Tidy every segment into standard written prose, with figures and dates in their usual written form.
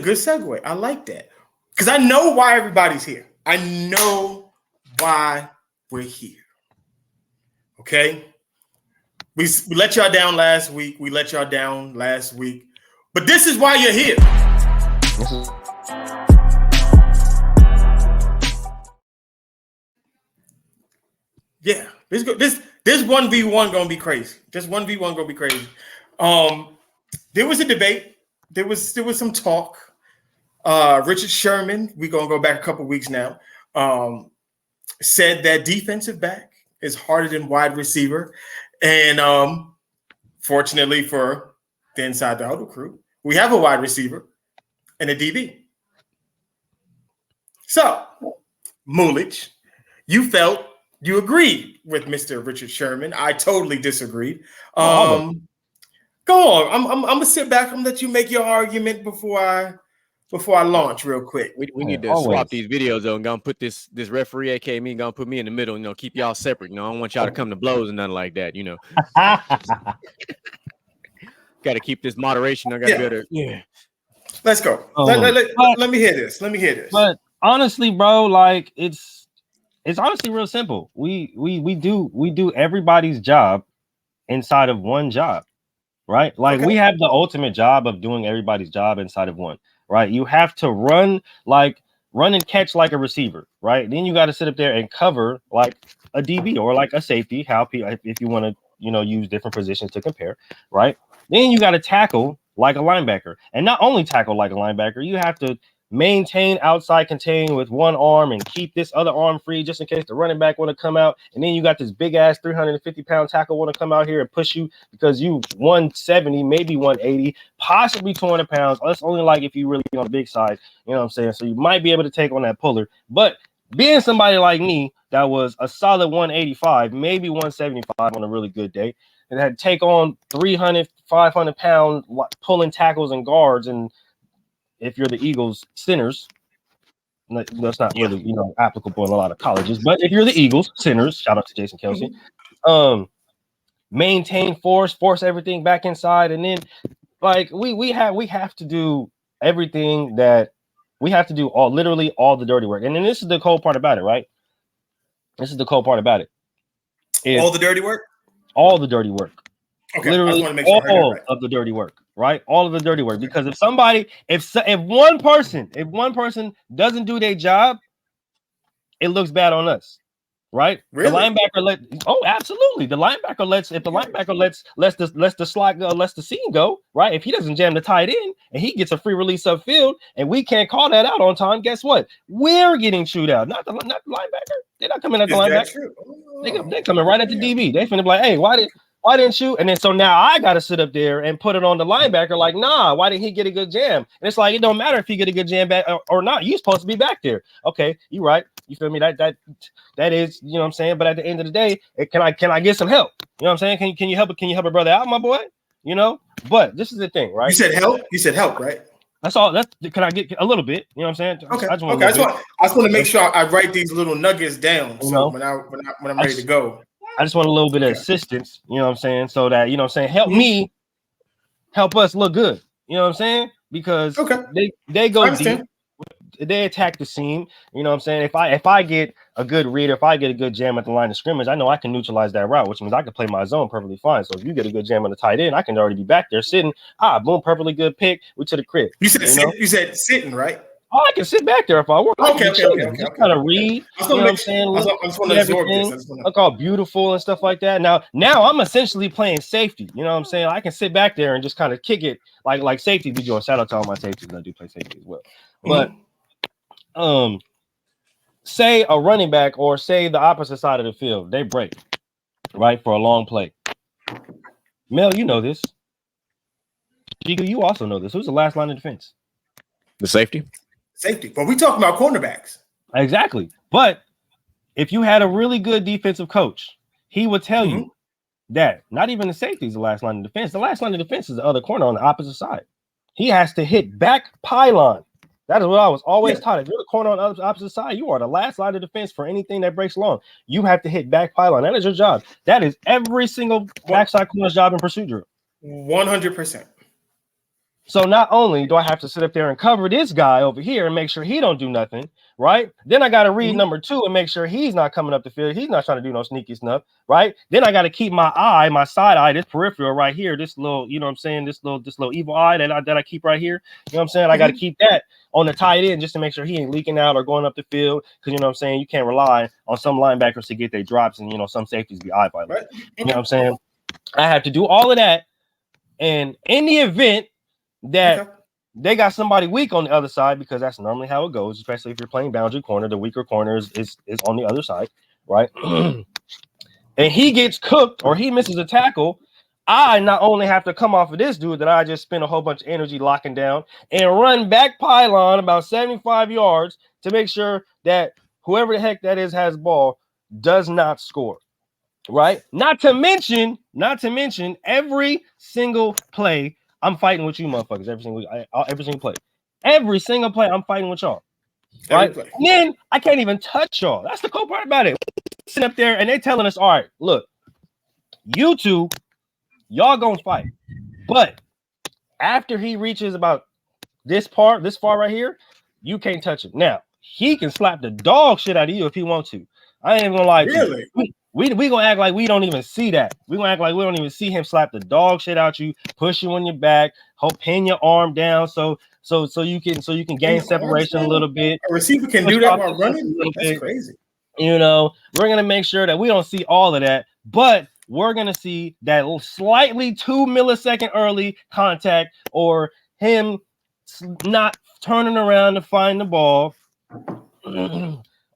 good segue. I like that because I know why everybody's here. I know why we're here. Okay, we let y'all down last week. But this is why you're here. Yeah, this 1v1 gonna be crazy. This 1v1 gonna be crazy. There was a debate. There was some talk. Richard Sherman, we're gonna go back a couple weeks now. Said that defensive back is harder than wide receiver, and fortunately for the Inside the Huddle crew, we have a wide receiver and a DB. So, Mulich, you agreed with Mr. Richard Sherman. I totally disagreed. Go on. I'm gonna sit back and let you make your argument before I launch real quick. We need to swap these videos though, and gonna put this referee, aka me, gonna put me in the middle. Keep y'all separate. I don't want y'all to come to blows and nothing like that. Got to keep this moderation. I got to be able to. Yeah. Let's go. Let me hear this. But honestly, bro, like it's honestly real simple. We do everybody's job inside of one job, right? Like we have the ultimate job of doing everybody's job inside of one, right? You have to run and catch like a receiver, right? Then you got to sit up there and cover like a DB or like a safety. If you want to, use different positions to compare, right? Then you got to tackle like a linebacker, and not only tackle like a linebacker, you have to maintain outside contain with one arm and keep this other arm free just in case the running back want to come out. And then you got this big ass 350-pound tackle want to come out here and push you because you 170, maybe 180, possibly 200 pounds. That's only like if you really on the big side, you know what I'm saying? So you might be able to take on that puller. But being somebody like me that was a solid 185, maybe 175 on a really good day, and had to take on 300, 500-pound pulling tackles and guards, and if you're the Eagles centers, that's not really applicable in a lot of colleges, but if you're the Eagles centers, shout out to Jason Kelsey, maintain force everything back inside, and then like we have to do everything that we have to do, literally all the dirty work. And then this is the cold part about it, right? This is the cold part about it. All the dirty work? All the dirty work. Okay, literally all of the dirty work, right? All of the dirty work. Because if one person doesn't do their job, it looks bad on us, right? Really? The linebacker absolutely. The linebacker lets the slot go, lets the seam go, right? If he doesn't jam the tight end and he gets a free release upfield and we can't call that out on time, guess what? We're getting chewed out, not the linebacker. They're not coming at the linebacker. They're coming right at the DB. They finna be like, hey, why didn't you? And then so now I got to sit up there and put it on the linebacker like, nah, why didn't he get a good jam? And it's like, it don't matter if he get a good jam back or not. You're supposed to be back there. Okay, you right. You feel me? That is, you know what I'm saying? But at the end of the day, can I get some help? You know what I'm saying? Can you help a brother out, my boy? But this is the thing, right? You said help, right? That's all. Can I get a little bit? You know what I'm saying? Okay. I just want to make sure I write these little nuggets down. So when I'm ready to go. I just want a little bit of assistance, you know what I'm saying? So that, you know what I'm saying, help me, help us look good. You know what I'm saying? Because they go deep, they attack the seam. You know what I'm saying? If I get a good read, if I get a good jam at the line of scrimmage, I know I can neutralize that route, which means I can play my zone perfectly fine. So if you get a good jam on the tight end, I can already be back there sitting. Boom, perfectly good pick. We to the crib. You said sitting, right? Oh, I can sit back there if I want. Okay. Just kind of read. You know what I'm saying? I just want to absorb this. Look all beautiful and stuff like that. Now I'm essentially playing safety. You know what I'm saying? I can sit back there and just kind of kick it like safety be doing. Shout out to all my safeties. I do play safety as well. But say a running back or say the opposite side of the field, they break, right, for a long play. Mel, you know this. Giga, you also know this. Who's the last line of defense? The safety. But we talking about cornerbacks. Exactly. But if you had a really good defensive coach, he would tell you that not even the safety is the last line of defense. The last line of defense is the other corner on the opposite side. He has to hit back pylon. That is what I was always taught. If you're the corner on the opposite side, you are the last line of defense for anything that breaks long. You have to hit back pylon. That is your job. That is every single backside corner's job in pursuit drill. 100%. So not only do I have to sit up there and cover this guy over here and make sure he don't do nothing, right? Then I got to read number 2 and make sure he's not coming up the field. He's not trying to do no sneaky stuff, right? Then I got to keep my eye, my side eye, this peripheral right here, this little, you know what I'm saying, this little evil eye that I keep right here. You know what I'm saying? I got to keep that on the tight end just to make sure he ain't leaking out or going up the field. Because you know what I'm saying, you can't rely on some linebackers to get their drops and some safeties be eye violent. Right. You know what I'm saying? I have to do all of that, and in the event that they got somebody weak on the other side, because that's normally how it goes, especially if you're playing boundary corner. The weaker corner is on the other side, right? And he gets cooked or he misses a tackle. I not only have to come off of this dude that I just spent a whole bunch of energy locking down and run back pylon about 75 yards to make sure that whoever the heck that is has ball does not score, right? Not to mention every single play I'm fighting with you motherfuckers every single play. Every single play I'm fighting with y'all. Right? And then I can't even touch y'all. That's the cool part about it. Sitting up there and they telling us, all right, look, you two, y'all gonna fight. But after he reaches about this far right here, you can't touch him. Now, he can slap the dog shit out of you if he wants to. I ain't gonna lie to you. We gonna act like we don't even see that. We gonna act like we don't even see him slap the dog shit out you, push you on your back, pin your arm down so you can gain separation a little bit. A receiver can do that while running. That's crazy. We're gonna make sure that we don't see all of that, but we're gonna see that slightly 2 millisecond early contact or him not turning around to find the ball.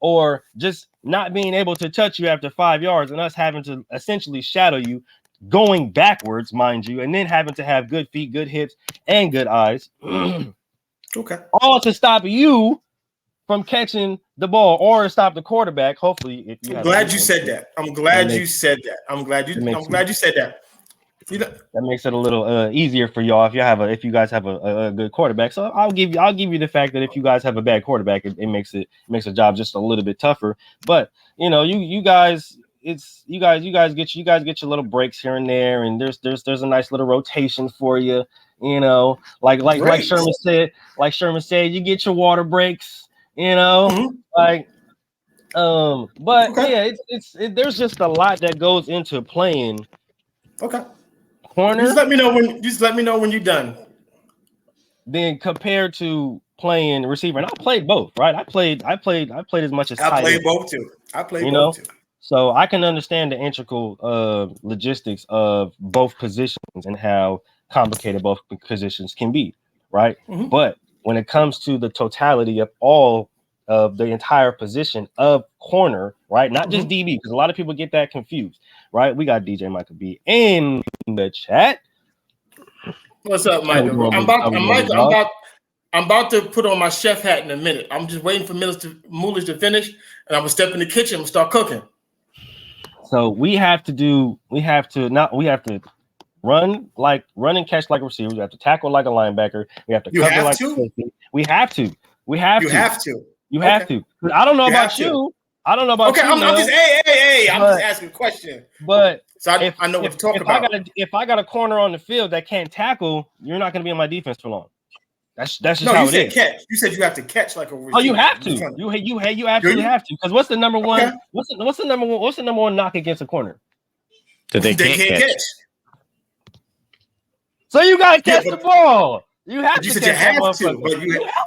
Or just not being able to touch you after 5 yards and us having to essentially shadow you going backwards, mind you, and then having to have good feet, good hips, and good eyes. Okay. All to stop you from catching the ball or stop the quarterback. Hopefully, if you I'm glad you said that. I'm glad you said that. I'm glad you said that. That makes it a little easier for y'all if you guys have a good quarterback. So I'll give you the fact that if you guys have a bad quarterback, it makes the job just a little bit tougher. But you guys get your little breaks here and there, and there's a nice little rotation for you. Like Sherman said, you get your water breaks. But yeah, there's just a lot that goes into playing. Okay. Corner. Just let me know when you're done. Then compared to playing receiver, and I played both, right? I played as much as I played both too. So I can understand the integral logistics of both positions and how complicated both positions can be, right? Mm-hmm. But when it comes to the totality of all of the entire position of corner, right? Not just DB, because a lot of people get that confused, right? We got DJ Michael B in the chat. What's up, Michael? I'm about to put on my chef hat in a minute. I'm just waiting for Moolish to finish, and I'm gonna step in the kitchen and start cooking. So we have to run and catch like a receiver. We have to tackle like a linebacker. We have to cover like a safety. We have to. You have to. I don't know about you. I don't know about you. Okay, I'm just I'm just asking a question. But so I know what to talk about. If I got a corner on the field that can't tackle, you're not going to be on my defense for long. That's just how it is. Catch. You said you have to catch like a receiver. Oh, you have to. You absolutely have to. Because what's the number one? Okay. What's the number one knock against a corner? That they can't catch. So you got to catch the ball. You have to. You said you have to, but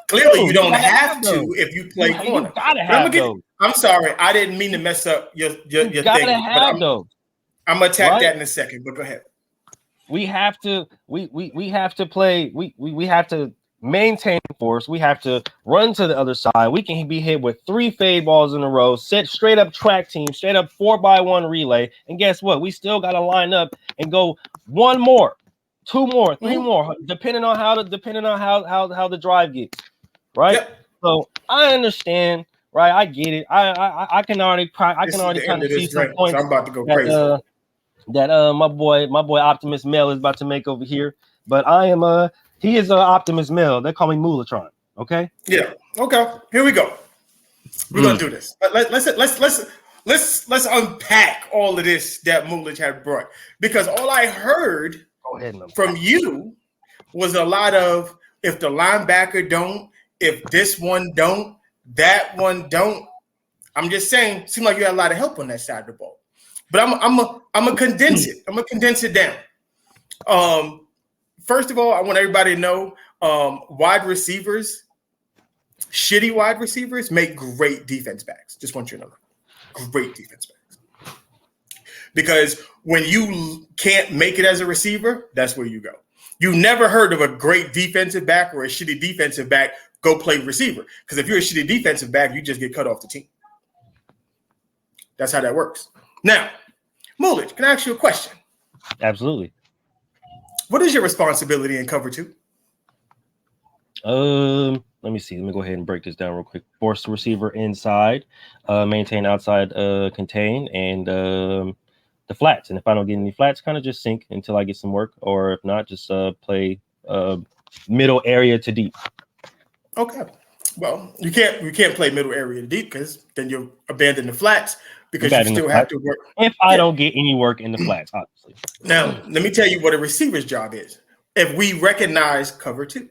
clearly you don't have to if you play corner. You gotta have those. I'm sorry, I didn't mean to mess up your thing. Have those. I'm gonna attack that in a second, but go ahead. We have to play. We have to maintain force. We have to run to the other side. We can be hit with 3 fade balls in a row, set straight up track team, straight up 4x1 relay, and guess what? We still got to line up and go 1 more. 2 more, 3 more, depending on how the drive gets, right? Yep. So I understand, right? I get it. I can already kind of see some points. So I'm about to go crazy. That my boy Optimus Mel is about to make over here, but he is an Optimus Mel. They call me Moolatron. Okay. Yeah. Okay. Here we go. We're gonna do this. Let's unpack all of this that Moolich had brought, because all I heard from you was a lot of if the linebacker don't, if this one don't, that one don't. I'm just saying, it seemed like you had a lot of help on that side of the ball. But I'm gonna condense it. I'm gonna condense it down. First of all, I want everybody to know wide receivers, shitty wide receivers make great defense backs. Just want you to know that. Great defense backs. Because when you can't make it as a receiver, that's where you go. You never heard of a great defensive back or a shitty defensive back go play receiver. Because if you're a shitty defensive back, you just get cut off the team. That's how that works. Now, Mulich, can I ask you a question? Absolutely. What is your responsibility in cover 2? Let me see. Let me go ahead and break this down real quick. Force the receiver inside, maintain outside, contain, and the flats. And if I don't get any flats, kind of just sink until I get some work, or if not, just play middle area to deep. Okay. Well, you can't play middle area to deep because then you'll abandon the flats because you still have to work. If I don't get any work in the flats, obviously. Now, let me tell you what a receiver's job is. If we recognize cover 2,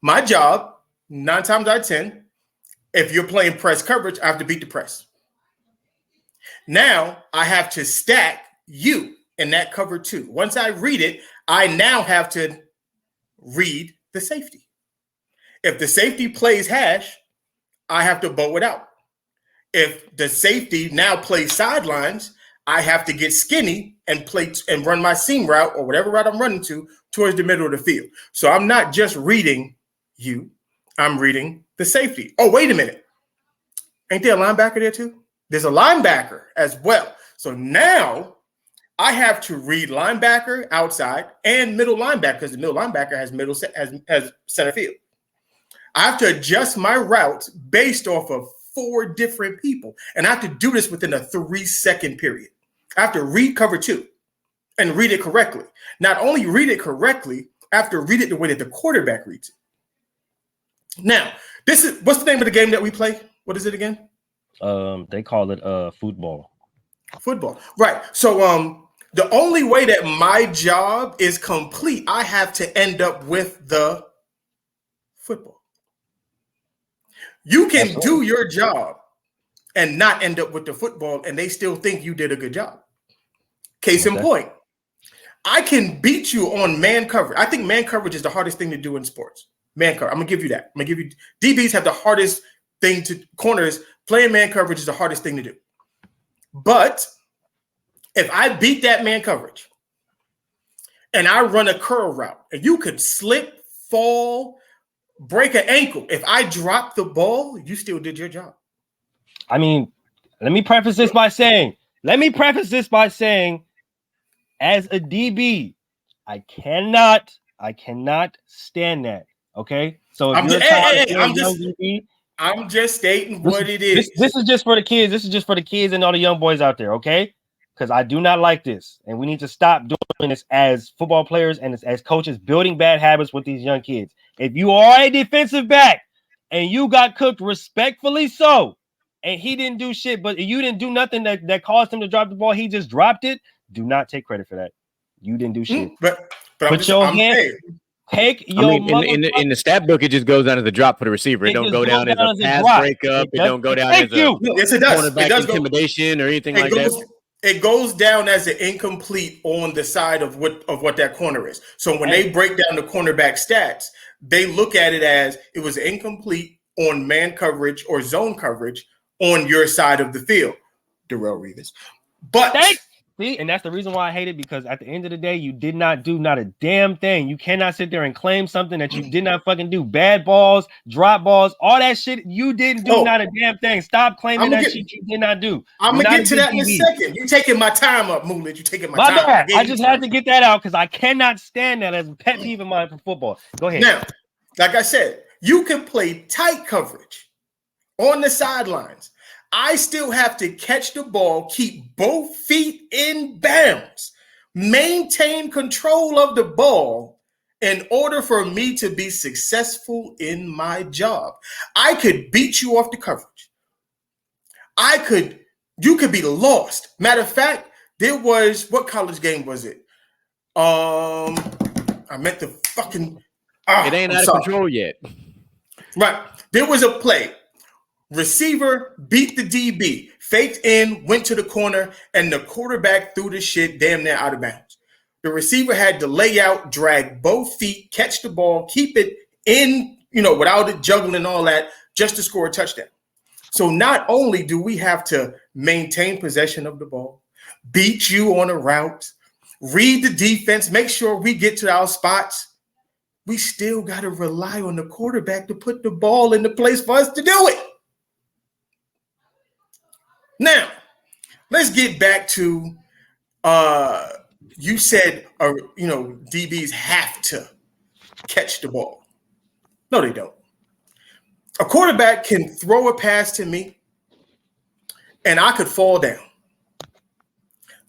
my job, 9 times out of 10, if you're playing press coverage, I have to beat the press. Now I have to stack you in that cover 2. Once I read it, I now have to read the safety. If the safety plays hash, I have to bow it out. If the safety now plays sidelines, I have to get skinny and play and run my seam route or whatever route I'm running to towards the middle of the field. So I'm not just reading you, I'm reading the safety. Oh, wait a minute. Ain't there a linebacker there too? There's a linebacker as well. So now I have to read linebacker outside and middle linebacker because the middle linebacker has center field. I have to adjust my routes based off of 4 different people. And I have to do this within a 3-second period. I have to read cover 2 and read it correctly. Not only read it correctly, I have to read it the way that the quarterback reads it. Now, what's the name of the game that we play? What is it again? They call it football. Football. Right. So the only way that my job is complete, I have to end up with the football. You can do your job and not end up with the football, and they still think you did a good job. Case in point, I can beat you on man coverage. I think man coverage is the hardest thing to do in sports. Man coverage. I'm going to give you that. I'm going to give you DBs have the hardest thing to corners. Playing man coverage is the hardest thing to do. But if I beat that man coverage and I run a curl route and you could slip, fall, break an ankle. If I drop the ball, you still did your job. I mean, let me preface this by saying, as a DB, I cannot stand that. Okay. So if I'm just stating what it is. This is just for the kids. This is just for the kids and all the young boys out there. Okay. Because I do not like this. And we need to stop doing this as football players and as coaches, building bad habits with these young kids. If you are a defensive back and you got cooked respectfully so, and he didn't do shit, but you didn't do nothing that caused him to drop the ball, he just dropped it, do not take credit for that. You didn't do shit. But put your hand, take your in the stat book, it just goes down as a drop for the receiver. It don't go down as a pass breakup. It don't go down as a yes, it does. cornerback intimidation or anything like that. It goes down as an incomplete on the side of what that corner is. So when they break down the cornerback stats, they look at it as it was incomplete on man coverage or zone coverage on your side of the field, Darrell Revis. But see, and that's the reason why I hate it, because at the end of the day, you did not do not a damn thing. You cannot sit there and claim something that you did not fucking do. Bad balls, drop balls, all that shit. You didn't do not a damn thing. Stop claiming that shit you did not do. I'm going to get to that in a second. You're taking my time up, Moonlit. You're taking my time. Bad. I just had to get that out because I cannot stand that as a pet peeve of mine for football. Go ahead. Now, like I said, you can play tight coverage on the sidelines. I still have to catch the ball, keep both feet in bounds, maintain control of the ball in order for me to be successful in my job. I could beat you off the coverage. You could be lost. Matter of fact, there was, what college game was it? I I meant the fucking. It ain't out of control yet. Right. There was a play. Receiver beat the DB, faked in, went to the corner, and the quarterback threw the shit damn near out of bounds. The receiver had to lay out, drag both feet, catch the ball, keep it in, without it juggling and all that, just to score a touchdown. So not only do we have to maintain possession of the ball, beat you on a route, read the defense, make sure we get to our spots, we still got to rely on the quarterback to put the ball in the place for us to do it. Now, let's get back to you said DBs have to catch the ball. No, they don't. A quarterback can throw a pass to me and I could fall down.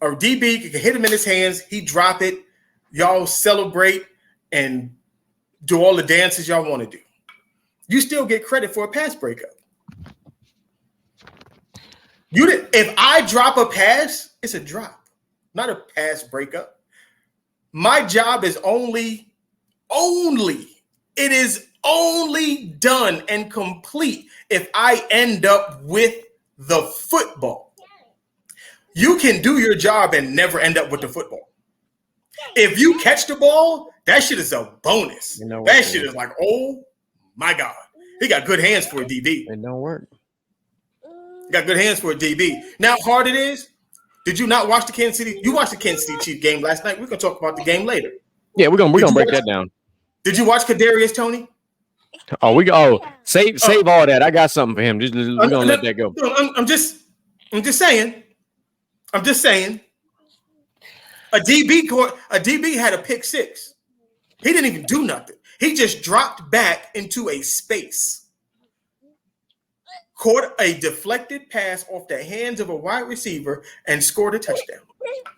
A DB can hit him in his hands, he drop it, y'all celebrate and do all the dances y'all want to do. You still get credit for a pass breakup. If I drop a pass, it's a drop, not a pass breakup. My job is only done and complete if I end up with the football. You can do your job and never end up with the football. If you catch the ball, that shit is a bonus. That shit is like, oh my God. He got good hands for a DB. It don't work. Got good hands for a DB. Now, how hard it is. Did you not watch the Kansas City? You watched the Kansas City Chiefs game last night. We're gonna talk about the game later. Yeah, we're gonna break that down. Did you watch Kadarius Toney? Save all that. I got something for him. We're gonna let that go. I'm just saying. I'm just saying. A DB had a pick six. He didn't even do nothing. He just dropped back into a space. Caught a deflected pass off the hands of a wide receiver and scored a touchdown.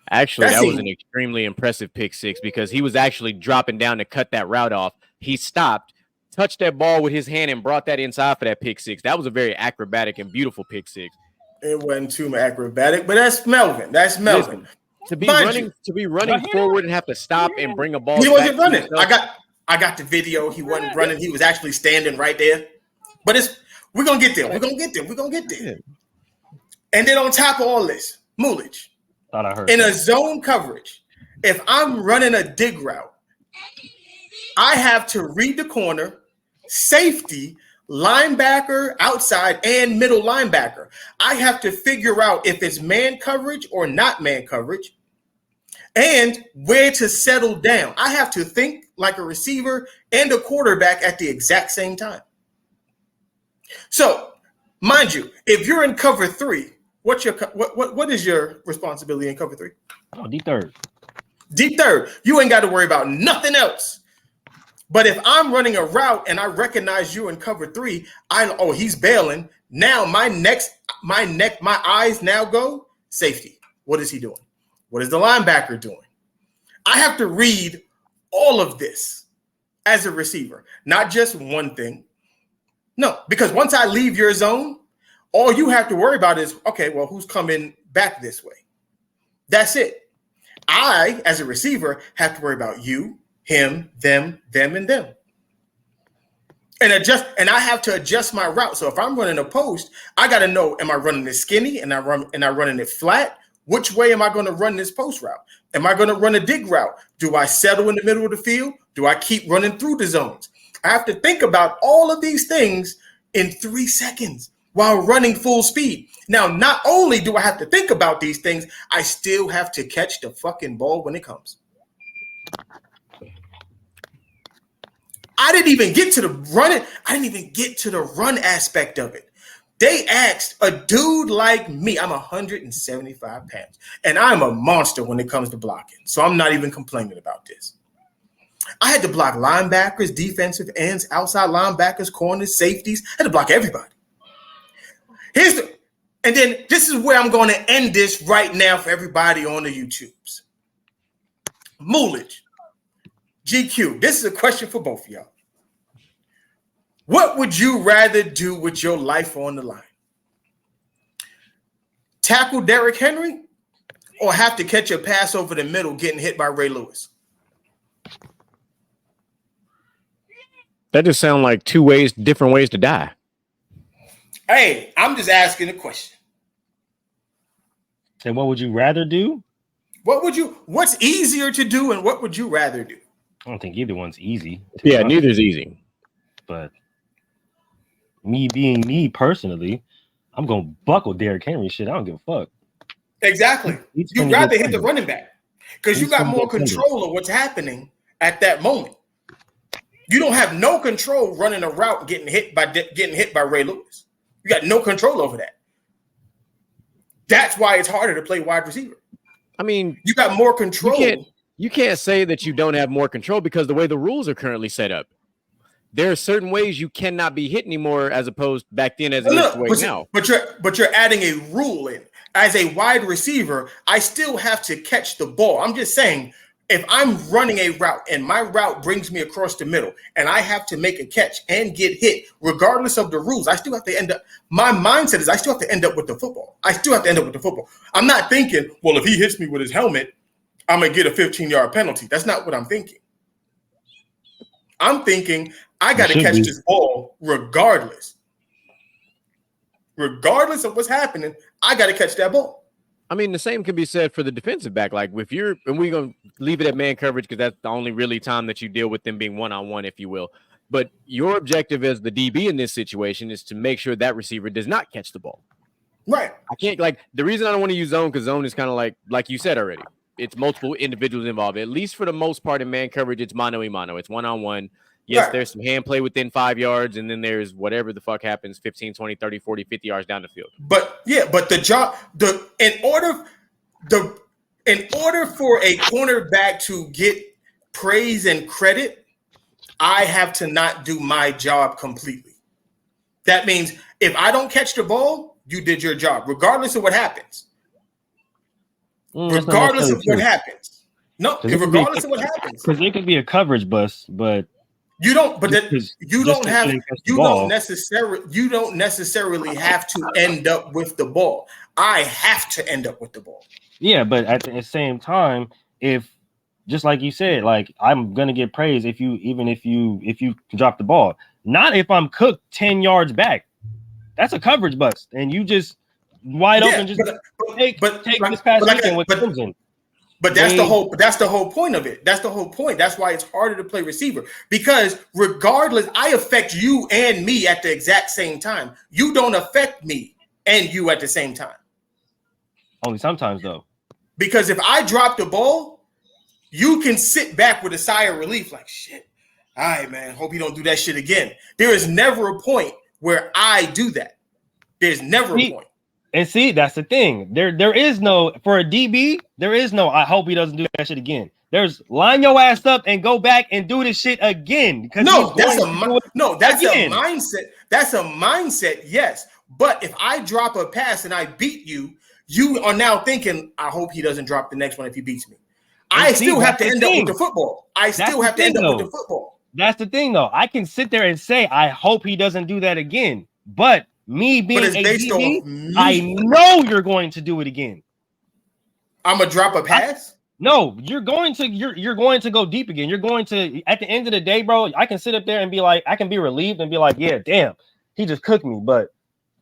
Actually, that was an extremely impressive pick six because he was actually dropping down to cut that route off. He stopped, touched that ball with his hand, and brought that inside for that pick six. That was a very acrobatic and beautiful pick six. It wasn't too acrobatic, but that's Melvin. Listen, to be running forward and have to stop and bring a ball. He wasn't running. I got the video. He wasn't running. He was actually standing right there. But we're gonna get there. We're gonna get there. And then on top of all this, Mulich. In a zone coverage, if I'm running a dig route, I have to read the corner, safety, linebacker, outside, and middle linebacker. I have to figure out if it's man coverage or not man coverage and where to settle down. I have to think like a receiver and a quarterback at the exact same time. So, mind you, if you're in cover three, what is your responsibility in cover three? Oh, deep third. Deep third. You ain't got to worry about nothing else. But if I'm running a route and I recognize you in cover three, he's bailing. Now my eyes now go safety. What is he doing? What is the linebacker doing? I have to read all of this as a receiver, not just one thing. No, because once I leave your zone, all you have to worry about is, okay, well, who's coming back this way? That's it. I, as a receiver, have to worry about you, him, them, and them. And I have to adjust my route. So if I'm running a post, I got to know, am I running it skinny and I running it flat? Which way am I going to run this post route? Am I going to run a dig route? Do I settle in the middle of the field? Do I keep running through the zones? I have to think about all of these things in 3 seconds while running full speed. Now, not only do I have to think about these things, I still have to catch the fucking ball when it comes. I didn't even get to the running. I didn't even get to the run aspect of it. They asked a dude like me, I'm 175 pounds, and I'm a monster when it comes to blocking. So I'm not even complaining about this. I had to block linebackers, defensive ends, outside linebackers, corners, safeties. I had to block everybody. And then this is where I'm going to end this right now for everybody on the YouTubes. Mulich, GQ, this is a question for both of y'all. What would you rather do with your life on the line? Tackle Derrick Henry or have to catch a pass over the middle getting hit by Ray Lewis? That just sounds like different ways to die. Hey, I'm just asking a question. And what would you rather do? What's easier to do, and what would you rather do? I don't think either one's easy. Yeah, neither's easy. But me being me personally, I'm gonna buckle Derrick Henry shit. I don't give a fuck. Exactly. You'd rather hit the running back because you got more control of what's happening at that moment. You don't have no control running a route and getting hit by Ray Lewis. You got no control over that. That's why it's harder to play wide receiver. I mean, you got more control. You can't say that you don't have more control because the way the rules are currently set up, there are certain ways you cannot be hit anymore as opposed back then as it is the way now. But you're adding a rule in. As a wide receiver, I still have to catch the ball. I'm just saying, if I'm running a route and my route brings me across the middle and I have to make a catch and get hit, regardless of the rules, I still have to end up. My mindset is I still have to end up with the football. I'm not thinking, well, if he hits me with his helmet, I'm going to get a 15-yard penalty. That's not what I'm thinking. I'm thinking I got to catch this ball regardless. Regardless of what's happening, I got to catch that ball. I mean, the same can be said for the defensive back. Like if you're, and we're going to leave it at man coverage because that's the only really time that you deal with them being one-on-one, if you will. But your objective as the DB in this situation is to make sure that receiver does not catch the ball. Right. I can't, like, the reason I don't want to use zone because zone is kind of like you said already. It's multiple individuals involved. At least for the most part in man coverage, it's mano-a-mano. It's one-on-one. Yes, right. There's some hand play within 5 yards, and then there's whatever the fuck happens 15, 20, 30, 40, 50 yards down the field. But in order for a cornerback to get praise and credit, I have to not do my job completely. That means if I don't catch the ball, you did your job, regardless of what happens. Regardless of what happens. No, regardless of what happens. Because it could be a coverage bust, but you don't necessarily have to end up with the ball. I have to end up with the ball. Yeah, but at the same time, if just like you said, like I'm gonna get praise if you drop the ball. Not if I'm cooked 10 yards back. That's a coverage bust, and you just wide open. Just take this pass weekend with Clemson. But that's the whole point of it. That's the whole point. That's why it's harder to play receiver because regardless, I affect you and me at the exact same time. You don't affect me and you at the same time. Only sometimes though. Because if I drop the ball, you can sit back with a sigh of relief like shit. All right, man. Hope you don't do that shit again. There is never a point where I do that. There's never a point. And see, that's the thing. There is no for a DB. There is no. I hope he doesn't do that shit again. There's line your ass up and go back and do this shit again. Because that's a mindset. That's a mindset. Yes, but if I drop a pass and I beat you, you are now thinking, I hope he doesn't drop the next one if he beats me. I still have to end up with the football. That's the thing, though. I can sit there and say, I hope he doesn't do that again, but. Me being a DB, I know you're going to do it again. I'm gonna drop a pass. No, you're going to go deep again. You're going to at the end of the day, bro. I can sit up there and be like, I can be relieved and be like, yeah, damn, he just cooked me. But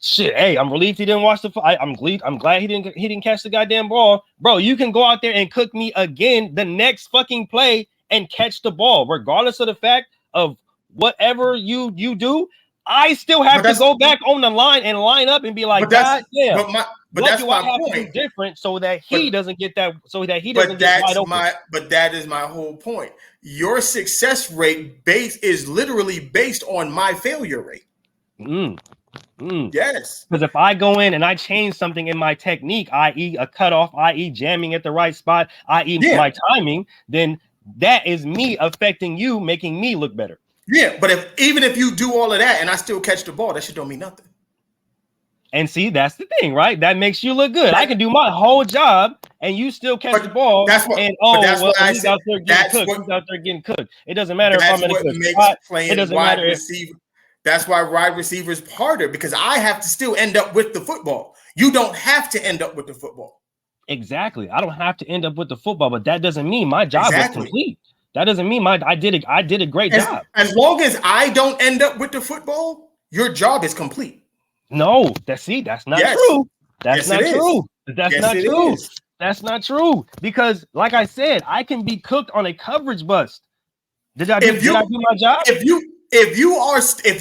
shit, hey, I'm relieved he didn't watch the. I'm glad he didn't catch the goddamn ball, bro. You can go out there and cook me again the next fucking play and catch the ball, regardless of the fact of whatever you do. I still have to go back on the line and line up and be like, God damn. But that's my point. Different so that he doesn't get that. So that he doesn't get wide open. But that is my whole point. Your success rate is literally based on my failure rate. Yes. Because if I go in and I change something in my technique, i.e., a cutoff, i.e., jamming at the right spot, i.e., my timing, then that is me affecting you, making me look better. Yeah, but even if you do all of that and I still catch the ball, that shit don't mean nothing. And see, that's the thing, right? That makes you look good. I can do my whole job and you still catch the ball. He's out there getting cooked. It doesn't matter if I'm in a good spot. It doesn't matter receiver. That's why wide receiver is harder because I have to still end up with the football. You don't have to end up with the football. Exactly. I don't have to end up with the football, but that doesn't mean my job is complete. That doesn't mean I did a great job. As long as I don't end up with the football, your job is complete. No, that's not true. That's not true. That's not true. That's not true. Because, like I said, I can be cooked on a coverage bust. Did I do my job? If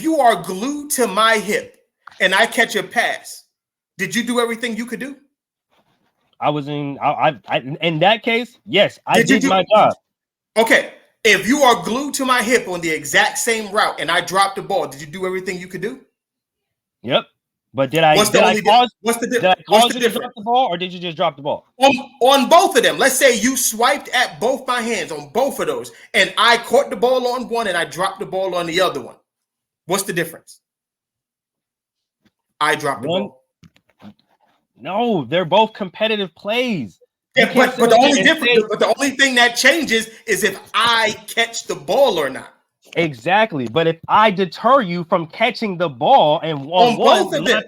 you are glued to my hip and I catch a pass, did you do everything you could do? I was in that case, yes, I did my job. Okay. If you are glued to my hip on the exact same route and I dropped the ball, did you do everything you could do? Yep. But did I cause you to drop the ball, or did you just drop the ball? On both of them. Let's say you swiped at both my hands on both of those, and I caught the ball on one and I dropped the ball on the other one. What's the difference? I dropped the ball. No, they're both competitive plays. Yeah, but the only thing that changes is if I catch the ball or not. Exactly, but if I deter you from catching the ball and on both of them,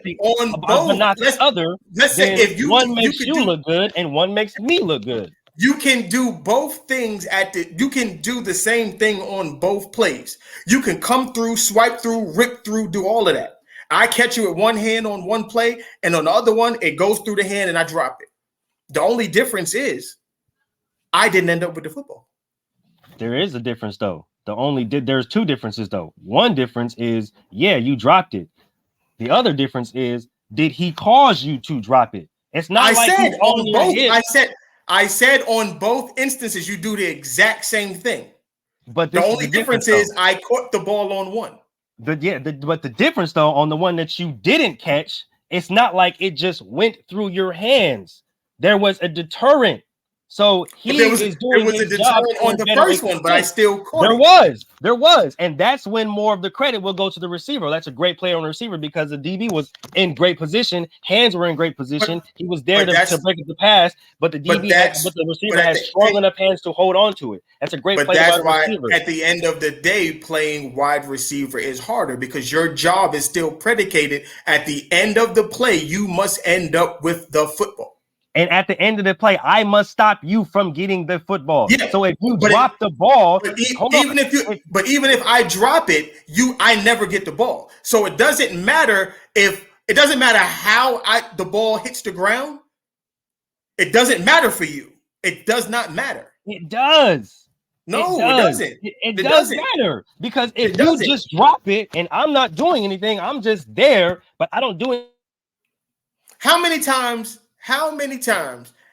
but not the other, let's say if one makes you look good and one makes me look good. You can do both things you can do the same thing on both plays. You can come through, swipe through, rip through, do all of that. I catch you with one hand on one play, and on the other one, it goes through the hand and I drop it. The only difference is I didn't end up with the football. There is a difference though. There's two differences though. One difference is, yeah, you dropped it. The other difference is, did he cause you to drop it? It's not I said on both instances you do the exact same thing. But the only difference is I caught the ball on one. But the difference though, on the one that you didn't catch, it's not like it just went through your hands. There was a deterrent. So there was a deterrent on the first one, but I still caught it. There was, and that's when more of the credit will go to the receiver. That's a great play on the receiver because the DB was in great position, hands were in great position. He was there to break up the pass, but the receiver has strong enough hands to hold on to it. That's a great play. But that's why at the end of the day, playing wide receiver is harder because your job is still predicated. At the end of the play, you must end up with the football. And at the end of the play, I must stop you from getting the football. Yeah, so if you drop the ball, even if I drop it, I never get the ball. So it doesn't matter how the ball hits the ground. It doesn't matter for you. It does not matter. It does. No, it doesn't. It does matter because if you just drop it and I'm not doing anything, I'm just there, but I don't do it. How many times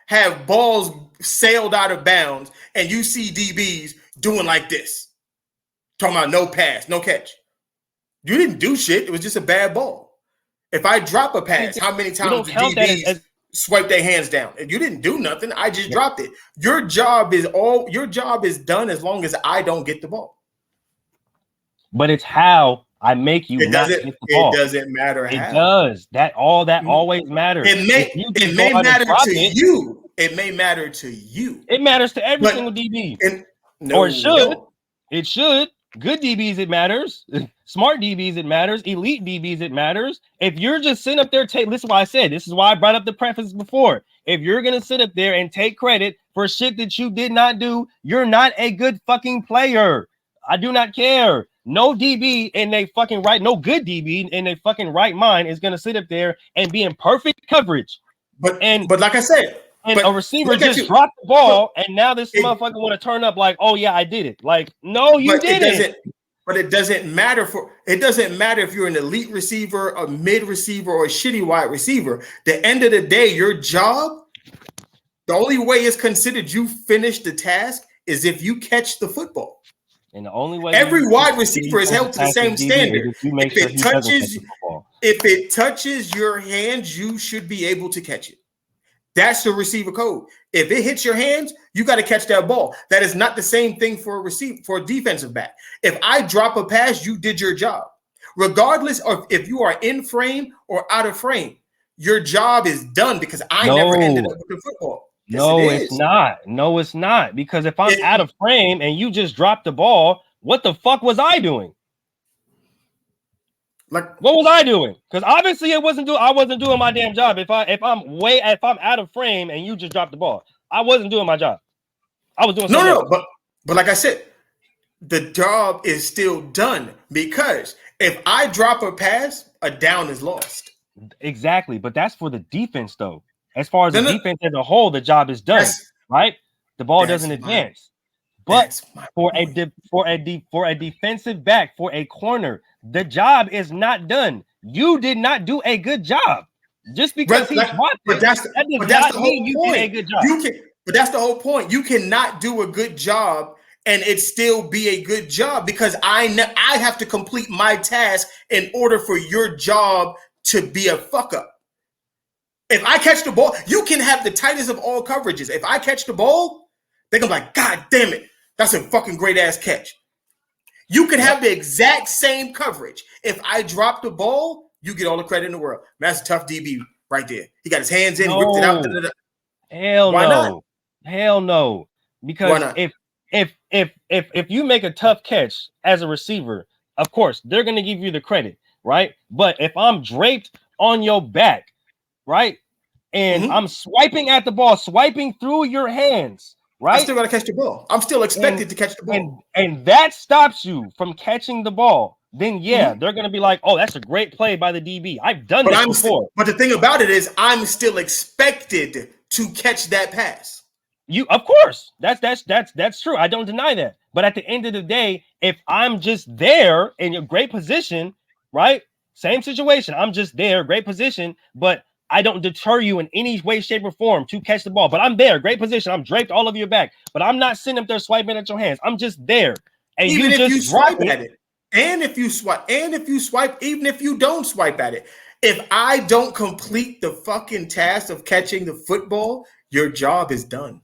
have balls sailed out of bounds and you see DBs doing like this? Talking about no pass, no catch. You didn't do shit. It was just a bad ball. If I drop a pass, how many times do DBs swipe their hands down? And you didn't do nothing. I just dropped it. Your job is done as long as I don't get the ball. But it's how I make you not get the ball. It doesn't matter how. It does. That always matters. It may matter to you. It may matter to you. It matters to every single DB. Or it should. No. It should. Good DBs, it matters. Smart DBs, it matters. Elite DBs, it matters. If you're just sitting up there, this is why I said, this is why I brought up the preface before. If you're going to sit up there and take credit for shit that you did not do, you're not a good fucking player. I do not care. No DB in a fucking right, no good DB in a fucking right mind is gonna sit up there and be in perfect coverage. But like I said, a receiver just dropped the ball, and now this motherfucker want to turn up like, oh yeah, I did it. Like, no, you didn't. But it doesn't matter if you're an elite receiver, a mid receiver, or a shitty wide receiver. The end of the day, your job, the only way it's considered you finished the task is if you catch the football. And the only way every wide receiver is held to the same standard. If it touches your hands, you should be able to catch it. That's the receiver code. If it hits your hands, you got to catch that ball. That is not the same thing for a defensive back. If I drop a pass, you did your job. Regardless of if you are in frame or out of frame, your job is done because I never ended up with the football. Yes, it's not. No, it's not. Because if I'm out of frame and you just dropped the ball, what the fuck was I doing? Like, what was I doing? Because obviously I wasn't doing my damn job. If I'm out of frame and you just dropped the ball, I wasn't doing my job. I was doing something else. But like I said, the job is still done because if I drop a pass, a down is lost. Exactly, but that's for the defense, though. As far as the defense as a whole, the job is done, right? The ball doesn't advance. But for a defensive back, for a corner, the job is not done. You did not do a good job. Just because he dropped it, that does not mean you did a good job. But that's the whole point. You cannot do a good job and it still be a good job because I have to complete my task in order for your job to be a fuck up. If I catch the ball, you can have the tightest of all coverages. If I catch the ball, they're gonna be like, God damn it, that's a fucking great ass catch. You can have the exact same coverage. If I drop the ball, you get all the credit in the world. Man, that's a tough DB right there. He got his hands in, whipped it out. Hell no. Not? Hell no. Because if you make a tough catch as a receiver, of course, they're gonna give you the credit, right? But if I'm draped on your back, right, and I'm swiping at the ball, swiping through your hands, right? I still gotta catch the ball. I'm still expected to catch the ball. And that stops you from catching the ball. Then they're gonna be like, "Oh, that's a great play by the DB. I've done this before." But the thing about it is, I'm still expected to catch that pass. You, of course, that's true. I don't deny that. But at the end of the day, if I'm just there in a great position, right? Same situation. I'm just there, great position, but I don't deter you in any way, shape, or form to catch the ball. But I'm there, great position. I'm draped all over your back, but I'm not sitting up there swiping at your hands. I'm just there. And even if you swipe at it, and if you swipe, even if you don't swipe at it, if I don't complete the fucking task of catching the football, your job is done.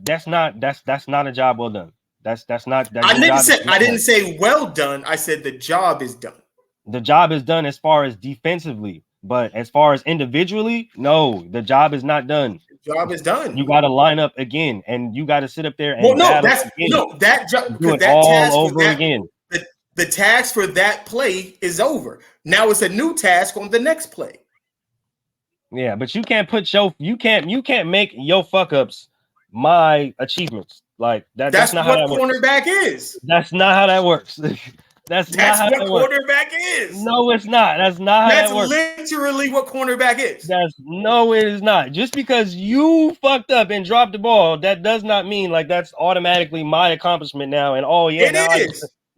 That's not a job well done. I didn't say well done. I said the job is done. The job is done as far as defensively, but as far as individually, no, the job is not done. The job is done. You got to line up again, and you got to sit up there and that job do it all over again. The task for that play is over. Now it's a new task on the next play. Yeah, but you can't you can't make your fuck ups my achievements. Like that. That's not what how that cornerback is. That's not how that works. That's not what cornerback is. No, it's not. That's not how that works. That's literally what cornerback is. It is not. Just because you fucked up and dropped the ball, that does not mean like that's automatically my accomplishment now. And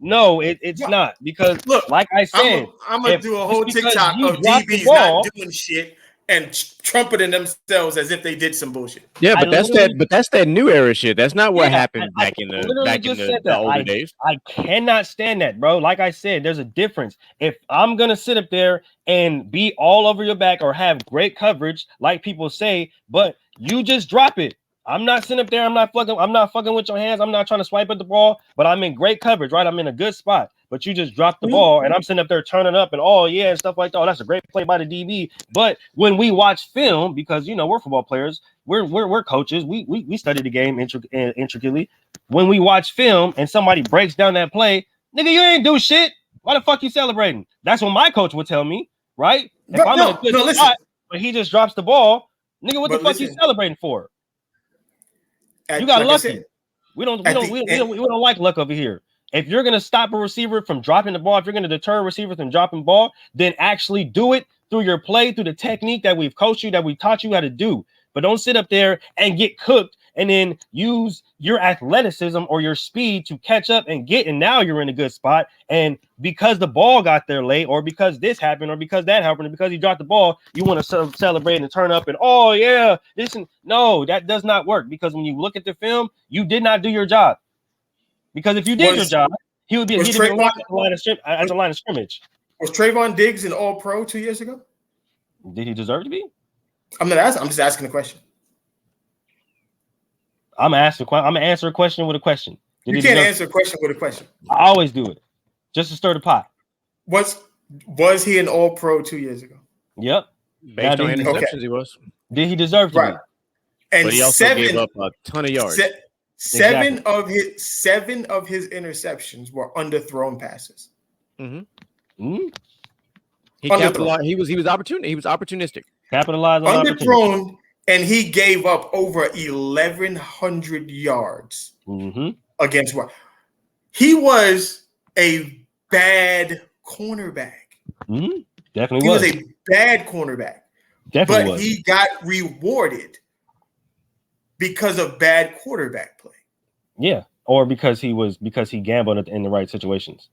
it's not, because look, like I said, I'm gonna do a whole TikTok of DBs not doing shit and trumpeting themselves as if they did some bullshit. Yeah, but that's that new era shit. That's not what happened back in the older days. I cannot stand that, bro. Like I said, there's a difference. If I'm gonna sit up there and be all over your back or have great coverage, like people say, but you just drop it. I'm not sitting up there. I'm not fucking with your hands. I'm not trying to swipe at the ball, but I'm in great coverage, right? I'm in a good spot. But you just dropped the ball, and I'm sitting up there turning up and and stuff like that. Oh, that's a great play by the DB. But when we watch film, because we're football players, we're coaches. We study the game intricately. When we watch film and somebody breaks down that play, nigga, you ain't do shit. Why the fuck you celebrating? That's what my coach would tell me, right? If I'm in a good spot, but he just drops the ball, nigga, what the fuck you celebrating for? You got lucky. We don't like luck over here. If you're gonna stop a receiver from dropping the ball, if you're gonna deter a receiver from dropping the ball, then actually do it through your play, through the technique that we've coached you, that we taught you how to do. But don't sit up there and get cooked and then use your athleticism or your speed to catch up and now you're in a good spot. And because the ball got there late, or because this happened, or because that happened, or because you dropped the ball, you want to celebrate and turn up and no, that does not work. Because when you look at the film, you did not do your job. Because if you did your job, he'd be at the line of scrimmage. Was Trayvon Diggs an All-Pro 2 years ago? Did he deserve to be? I'm just asking a question. I'm gonna answer a question with a question. You can't answer a question with a question. I always do it, just to stir the pot. Was he an All-Pro 2 years ago? Yep. Based on interceptions, he was. Did he deserve to be? And but he also gave up a ton of yards. Seven of his interceptions were underthrown passes. He capitalized. He was opportunistic. Capitalized on underthrown, and he gave up over 1,100 yards against what? He was a bad cornerback. Mm-hmm. Definitely He was a bad cornerback. Definitely but was. he got rewarded because of bad quarterback play. Yeah, or because he gambled in the right situations.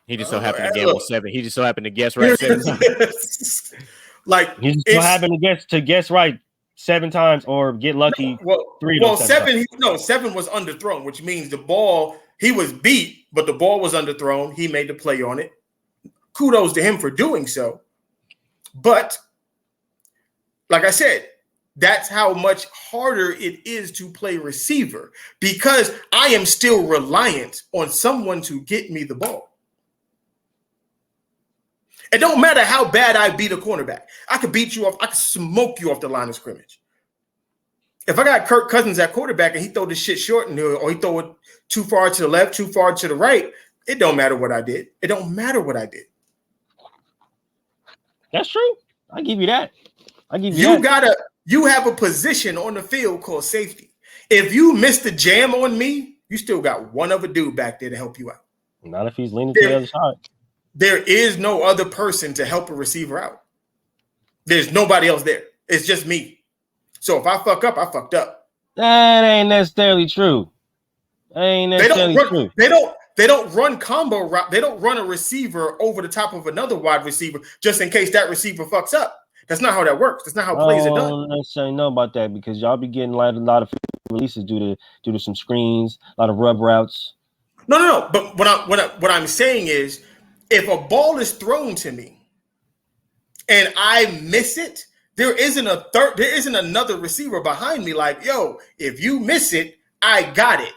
He just so happened to gamble 7. He just so happened to guess right 7 times. Like he just so happened to guess right 7 times or get lucky. Well, 7 was underthrown, which means the ball he was beat, but the ball was underthrown. He made the play on it. Kudos to him for doing so. But like I said, that's how much harder it is to play receiver because I am still reliant on someone to get me the ball. It don't matter how bad I beat a cornerback. I could beat you off. I could smoke you off the line of scrimmage. If I got Kirk Cousins at quarterback and he throw this shit short or he throw it too far to the left, too far to the right, it don't matter what I did. It don't matter what I did. That's true. I give you that. You have a position on the field called safety. If you miss the jam on me, you still got one other dude back there to help you out. Not if he's leaning to the other side. There is no other person to help a receiver out. There's nobody else there. It's just me. So if I fuck up, I fucked up. That ain't necessarily true. They don't run combo route. They don't run a receiver over the top of another wide receiver just in case that receiver fucks up. That's not how that works. That's not how plays are done. I don't necessarily know about that because y'all be getting like a lot of releases due to some screens, a lot of rub routes. No. But what I'm saying is, if a ball is thrown to me and I miss it, there isn't another receiver behind me like, yo, if you miss it, I got it.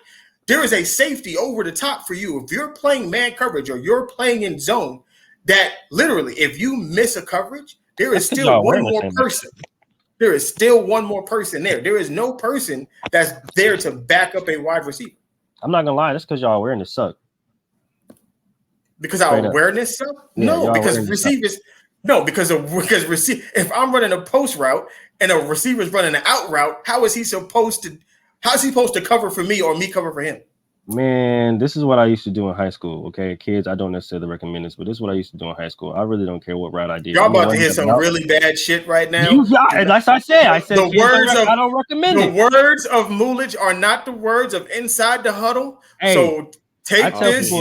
There is a safety over the top for you. If you're playing man coverage or you're playing in zone, that literally, if you miss a coverage, there is still one more person. There is still one more person there. There is no person that's there to back up a wide receiver. I'm not gonna lie, that's because y'all awareness suck. Because our awareness suck? No, because receivers. No, because if I'm running a post route and a receiver's running an out route, how is he supposed to cover for me or me cover for him? Man, this is what I used to do in high school. Okay, kids, I don't necessarily recommend this, but this is what I used to do in high school. I really don't care what route I did. Y'all about to hear some really bad shit right now. Like I said, I don't recommend it. The words of Mulich are not the words of Inside the Huddle. Hey, so take this.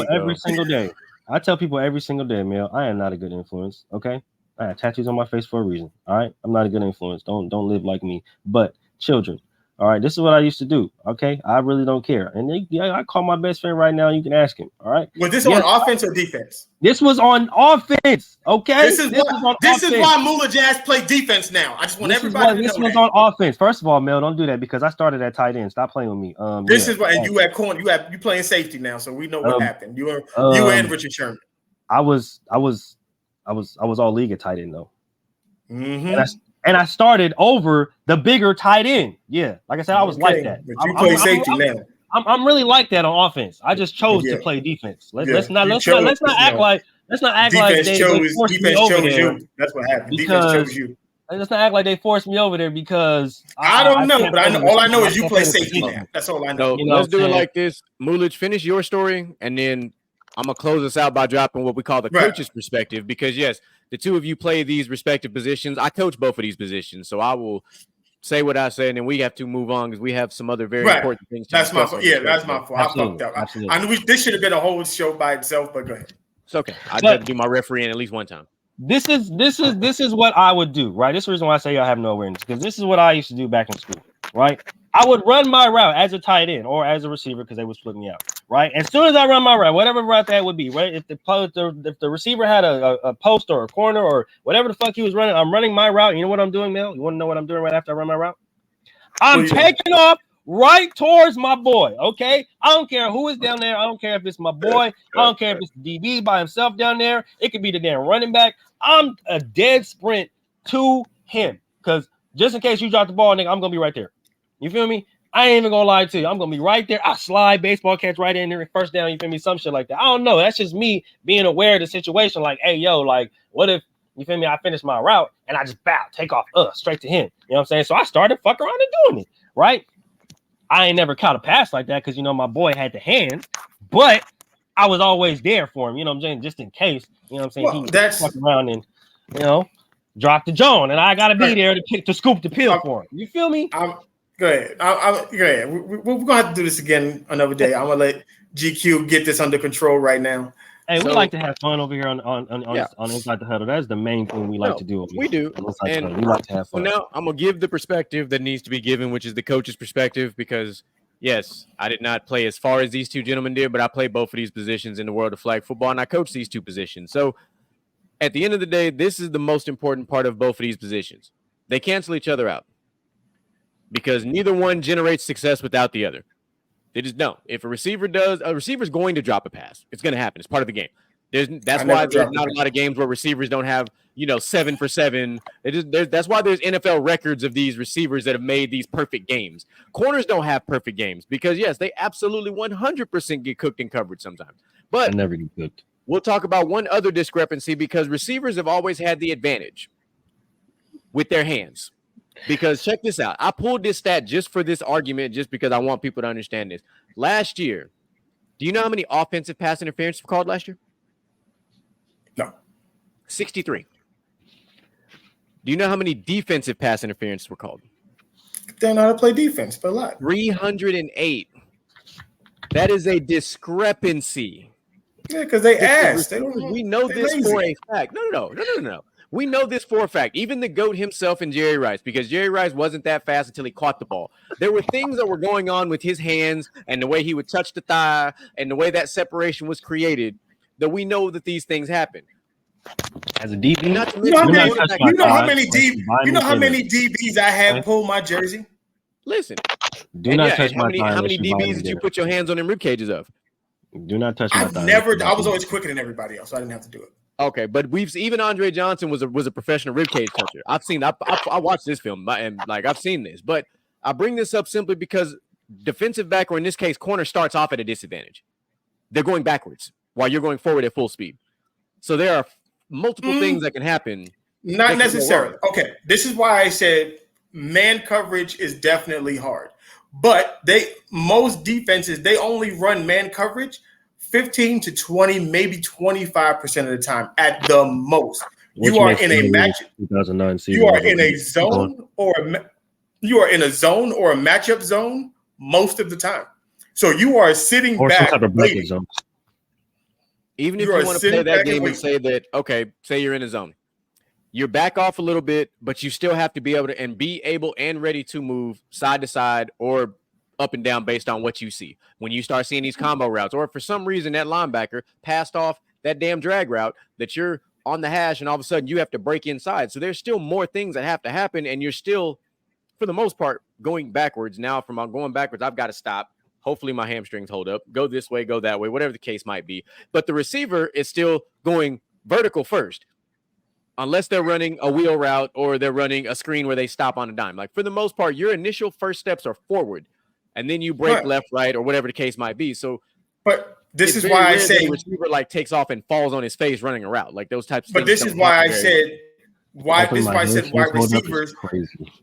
I tell people every single day, Mel, I am not a good influence. Okay, I have tattoos on my face for a reason. All right, I'm not a good influence. Don't live like me. But children. All right, this is what I used to do. Okay, I really don't care. And I call my best friend right now. You can ask him. All right. Was this on offense or defense? This was on offense. Okay. This is why Mula Jazz play defense now. I just want everybody to know this was on offense. First of all, Mel, don't do that because I started at tight end. Stop playing with me. This is why, and you at corner. You playing safety now, so we know what happened. You and Richard Sherman. I was all league at tight end though. Mm-hmm. And I started over the bigger tight end. Yeah, like I said, I was like that. But you play safety now. I'm really like that on offense. I just chose to play defense. Let's not act like they forced me over there. That's what happened. Defense chose you. Let's not act like they forced me over there because I don't know, but all I know is you play safety now. That's all I know. Let's do it like this. Mulich, finish your story, and then I'm gonna close this out by dropping what we call the coach's perspective because yes. The two of you play these respective positions. I coach both of these positions, so I will say what I say, and then we have to move on because we have some other very important things. That's my fault. Yeah, that's my fault. Absolutely. I fucked up. I knew this should have been a whole show by itself, but go ahead. It's okay. I just have to do my refereeing at least one time. This is what I would do, right? This is the reason why I say I have no awareness because this is what I used to do back in school, right? I would run my route as a tight end or as a receiver because they would split me out, right? As soon as I run my route, whatever route that would be, right? If the receiver had a post or a corner or whatever the fuck he was running, I'm running my route. You know what I'm doing, Mel? You want to know what I'm doing right after I run my route? I'm taking off right towards my boy, okay? I don't care who is down there. I don't care if it's my boy. I don't care if it's the DB by himself down there. It could be the damn running back. I'm a dead sprint to him because just in case you drop the ball, nigga, I'm going to be right there. You feel me? I ain't even gonna lie to you. I'm gonna be right there. I slide, baseball catch right in there, first down. You feel me? Some shit like that. I don't know. That's just me being aware of the situation. Like, hey, yo, like, what if you feel me? I finish my route and I just take off, straight to him. You know what I'm saying? So I started fucking around and doing it, right? I ain't never caught a pass like that because my boy had the hands, but I was always there for him. You know what I'm saying? Just in case. You know what I'm saying? Well, he that's fuck around and drop the Joan, and I gotta be there to scoop the pill for him. You feel me? Go ahead. Go ahead. We're gonna have to do this again another day. I'm gonna let GQ get this under control right now. Hey, we like to have fun over here on Inside the Huddle. That's the main thing we like to do. We do. And we like to have fun. So now I'm gonna give the perspective that needs to be given, which is the coach's perspective, because yes, I did not play as far as these two gentlemen did, but I played both of these positions in the world of flag football, and I coached these two positions. So at the end of the day, this is the most important part of both of these positions. They cancel each other out because neither one generates success without the other. They just don't. If a receiver's going to drop a pass. It's going to happen. It's part of the game. That's why there's not a lot of games where receivers don't have, 7 for 7. That's why there's NFL records of these receivers that have made these perfect games. Corners don't have perfect games because, yes, they absolutely 100% get cooked in coverage sometimes. But I never get cooked. We'll talk about one other discrepancy because receivers have always had the advantage with their hands. Because check this out. I pulled this stat just for this argument, just because I want people to understand this. Last year, do you know how many offensive pass interference were called last year? No. 63. Do you know how many defensive pass interference were called? They know how to play defense, but a lot. 308. That is a discrepancy. Yeah, because they asked. We know this for a fact. No. We know this for a fact. Even the GOAT himself and Jerry Rice, because Jerry Rice wasn't that fast until he caught the ball. There were things that were going on with his hands and the way he would touch the thigh and the way that separation was created that we know that these things happen. As a DB, you know how many DBs I had pull my jersey? Listen. Do not touch my thigh. How many DBs did you put your hands on them rib cages of? Do not touch my thigh. I was always quicker than everybody else, so I didn't have to do it. Okay, but even Andre Johnson was a professional rib cage toucher. I watched this film and I've seen this, but I bring this up simply because defensive back, or in this case, corner, starts off at a disadvantage. They're going backwards while you're going forward at full speed. So there are multiple things that can happen. Not necessarily. Okay, this is why I said man coverage is definitely hard, but most defenses they only run man coverage 15 to 20, maybe 25% of the time at the most. You are in a match. 2009 season. You are in a zone or a matchup zone most of the time. So you are sitting back. Some type of bracket zone. Even if you want to play that game and say that, okay, say you're in a zone, you're back off a little bit, but you still have to be able and ready to move side to side or up and down based on what you see. When you start seeing these combo routes, or if for some reason that linebacker passed off that damn drag route that you're on the hash and all of a sudden you have to break inside. So there's still more things that have to happen, and you're still, for the most part, going backwards. Now, from going backwards, I've got to stop. Hopefully my hamstrings hold up. Go this way, go that way, whatever the case might be. But the receiver is still going vertical first, unless they're running a wheel route or they're running a screen where they stop on a dime. Like, for the most part, your initial first steps are forward. And then you break left, right, or whatever the case might be. So, but this is why I say the receiver takes off and falls on his face running a route, like those types of things. But this is why I said wide receivers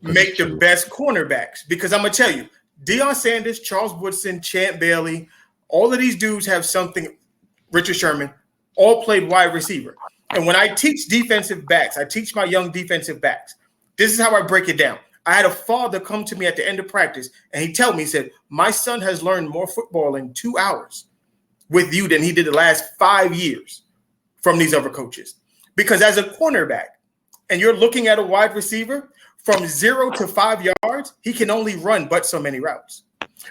make the best cornerbacks, because I'm gonna tell you, Deion Sanders, Charles Woodson, Champ Bailey, all of these dudes have something. Richard Sherman all played wide receiver. And when I teach defensive backs, I teach my young defensive backs. This is how I break it down. I had a father come to me at the end of practice, and he said, my son has learned more football in 2 hours with you than he did the last 5 years from these other coaches. Because as a cornerback, and you're looking at a wide receiver, from 0 to 5 yards, he can only run but so many routes.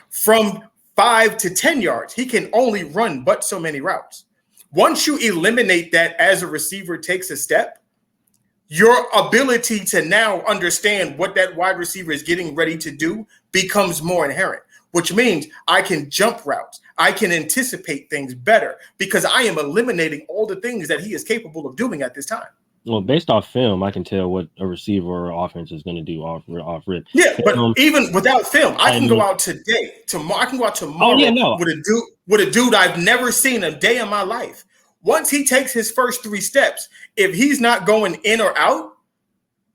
From 5 to 10 yards, he can only run but so many routes. Once you eliminate that as a receiver takes a step, your ability to now understand what that wide receiver is getting ready to do becomes more inherent, which means I can jump routes. I can anticipate things better because I am eliminating all the things that he is capable of doing at this time. Well, based off film, I can tell what a receiver or offense is going to do off rip. Yeah, but even without film, I can go out today. I can go out tomorrow with a dude I've never seen a day in my life. Once he takes his first 3 steps, if he's not going in or out,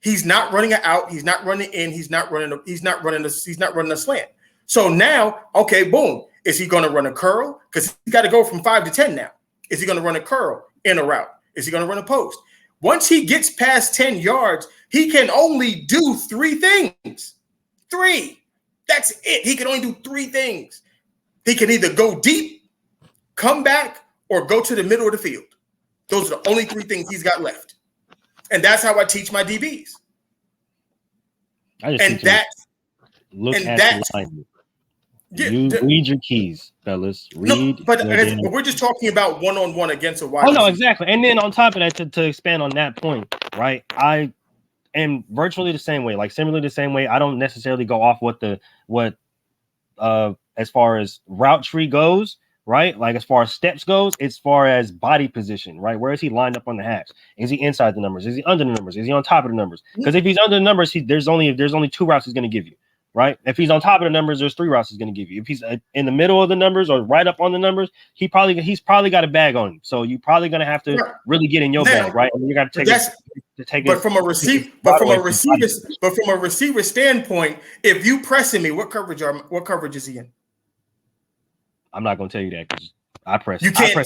he's not running it out. He's not running in. He's not running a slant. So now, okay, boom. Is he going to run a curl? Because he's got to go from 5 to 10 now. Is he going to run a curl in a route? Is he going to run a post? Once he gets past 10 yards, he can only do 3 things. 3. That's it. He can only do 3 things. He can either go deep, come back, or go to the middle of the field. Those are the only 3 things he's got left. And that's how I teach my DBs. And that's look at the alignment. Read your keys, fellas. Read. No, but we're just talking about one-on-one against a wide receiver. No, exactly. And then on top of that, to expand on that point, right? I am virtually the same way, like similarly the same way. I don't necessarily go off what as far as route tree goes, right? Like as far as steps goes, as far as body position, right? Where is he lined up on the hash? Is he inside the numbers? Is he under the numbers? Is he on top of the numbers? Because if he's under the numbers, there's only 2 routes he's going to give you. Right. If he's on top of the numbers, there's 3 routes he's going to give you. If he's in the middle of the numbers or right up on the numbers, he's probably got a bag on him. So you're probably going to have to really get in your bag, right? And you got to take But from a receiver standpoint, if you pressing me, what coverage is he in? I'm not going to tell you that because I press. You can't.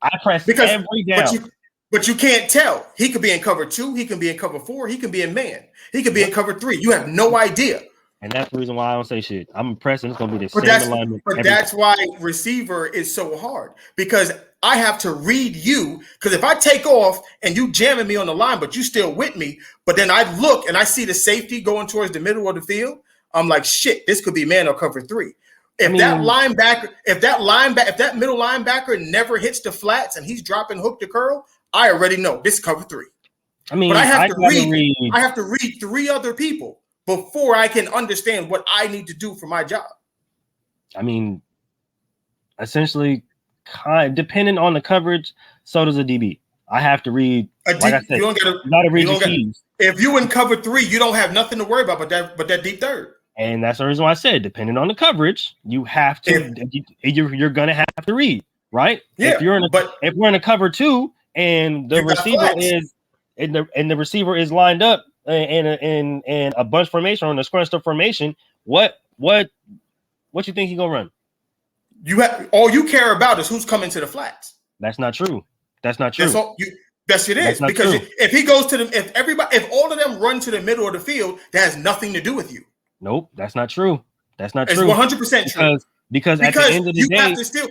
I press every down. But you can't tell. He could be in cover 2. He can be in cover 4. He can be in man. He could be in cover 3. You have no idea. And that's the reason why I don't say shit. I'm pressing. It's going to be the same alignment. But that's why receiver is so hard because I have to read you. Because if I take off and you jamming me on the line, but you still with me, but then I look and I see the safety going towards the middle of the field, I'm like, shit, this could be man or cover 3. If that middle linebacker never hits the flats and he's dropping hook to curl, I already know this is cover 3. But I have to read 3 other people before I can understand what I need to do for my job. I mean, essentially, depending on the coverage, so does a DB. I have to read. Like I said, you got to read your keys. If you in cover 3, you don't have nothing to worry about but that deep third. And that's the reason why I said, depending on the coverage, you have to. You're gonna have to read, right? Yeah. If we're in a cover 2 and the receiver is lined up in a bunch formation or in a scrunched up formation, what you think he gonna run? All you care about is who's coming to the flats. That's not true. That's not true. Yes, it is. Because if he goes to if all of them run to the middle of the field, that has nothing to do with you. Nope, that's not true. That's not true. It's 100% true. Because at the end of the day, have to still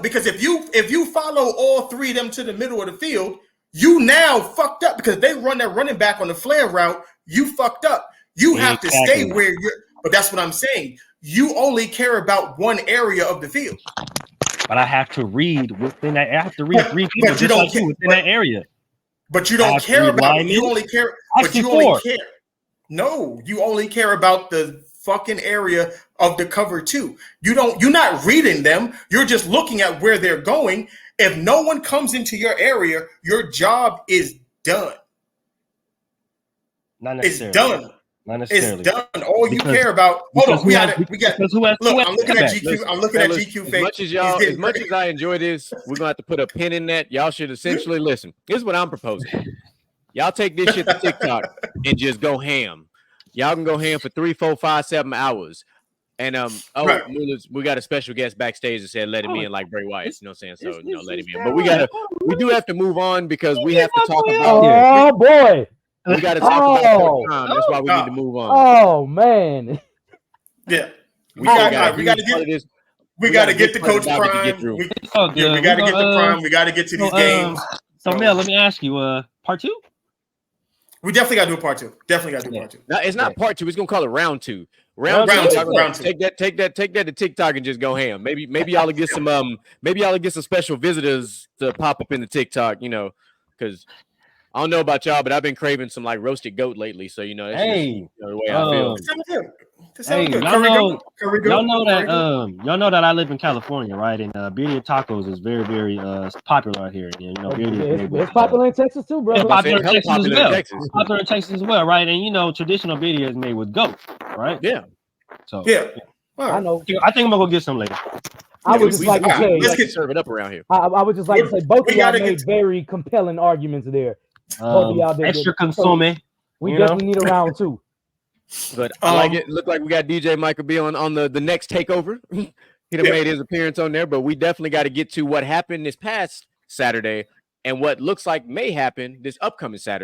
because if you follow all 3 of them to the middle of the field, you now fucked up because they run that running back on the flare route. You fucked up. You have to stay where you're. But that's what I'm saying. You only care about one area of the field. But I have to read within that. I have to read 3 people just like you within that area. But you don't care about it. You only care. But you only care. No, you only care about the fucking area of the cover 2. You're not reading them. You're just looking at where they're going. If no one comes into your area, your job is done. Not necessarily. It's done. Not necessarily. It's done. All you care about. Hold on. We got. Look, I'm looking at GQ. I'm looking at GQ. As much as I enjoy this, we're gonna have to put a pin in that. Y'all should essentially listen. Here's what I'm proposing. Y'all take this shit to TikTok and just go ham. Y'all can go ham for 3, 4, 5, 7 hours. And right. We got a special guest backstage that said let him in like Bray Wyatt. You know what I'm saying? So let him in. But we do have to move on because we have to talk about Oh boy. We got to talk about Coach Prime. That's why we need to move on. Oh man. Yeah. We got to get the Coach Prime. We got to get the Prime. We got to get to these games. So Mel, let me ask you, part 2? We definitely got to do a part 2. Definitely got to do part 2. No, it's not part 2. It's gonna call it round 2. Round two. Take that to TikTok and just go ham. Maybe y'all will get some special visitors to pop up in the TikTok. Because I don't know about y'all, but I've been craving some like roasted goat lately. So that's just, the way I feel. Y'all know that I live in California, right? And birria tacos is very, very popular out here. It's popular in Texas too, bro. It's popular in Texas as well, right? And traditional birria is made with goat, right? Yeah. So I know. I think I'm gonna go get some later. I would just like to say, let's get serve it up around here. I would just like to say both of y'all made very compelling arguments there. Extra consomme. We definitely need a round 2. But I like it. Looked like we got DJ Michael B on the next takeover. He done made his appearance on there, but we definitely got to get to what happened this past Saturday and what looks like may happen this upcoming Saturday.